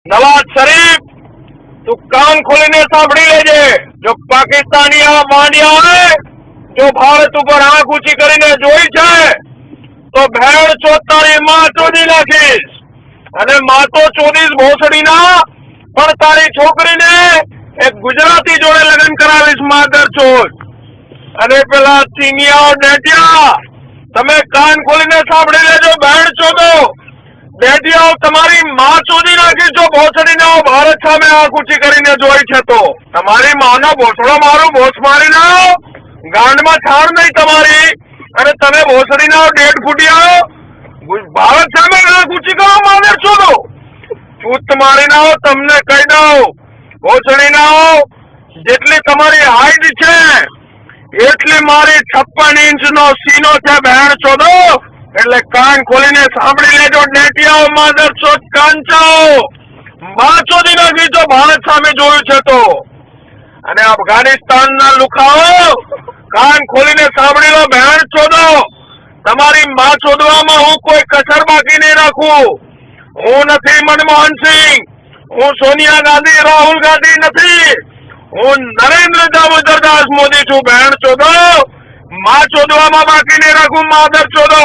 નવાઝ શરીફ, તું કાન ખોલીને સાંભળી લેજે. જો પાકિસ્તાની આ માંડ્યા હોય, જો ભારત ઉપર આંખ ઊંચી કરીને જોઈ છે, તો ભેળ ચોતાની માં ચોદી નાખીશ. અને માં તો ચોદીશ ભોસડીના, પણ તારી છોકરીને એક ગુજરાતી જોડે લગ્ન કરાવીશ માદર ચોદ. અને પેલા ચીનિયાઓ ડેટિયા, તમે કાન ખોલીને સાંભળી લેજો. ભેળ ચોદો ડેટિયાઓ તમારી માં ચોદી નાખીશ જો ભોસડીને ભારત સામે આંખ ઊંચી કરીને જોઈ છે તો. તમારી માનો ભોસડો મારું ભોસ મારી ના ગાંડમાં છાણ નહીં તમારી. અને તમે ભોસડીના ડેઢ ફૂટિયા ભારત સામે આંખ ઊંચી કરો માદર ચોદો. ચૂત મારી ના તમને કહી દઉં, ભોસડી ના જેટલી તમારી હાઈટ છે એટલી મારી 56 ઇંચનો સીનો છે ભેણ ચોદો. એટલે કાન ખોલીને સાંભળી લેજો ડેટિયાઓ, માદર ચોદ કાંચાઓ, માં ચોદી નાખી જો ભારત સામે જોયું છે તો. અને અફઘાનિસ્તાનના લુખાઓ, કાન ખોલીને સાંભળી લો ભેણ ચોદો. તમારી માં ચોદવામાં હું કોઈ કસર બાકી નહીં રાખું. હું નથી મનમોહનસિંહ, હું સોનિયા ગાંધી, રાહુલ ગાંધી નથી, હું નરેન્દ્ર દામોદર દાસ મોદી છું. ભેણ ચોદો, માં ચોદવામાં બાકી નહીં રાખું માદર ચોદો.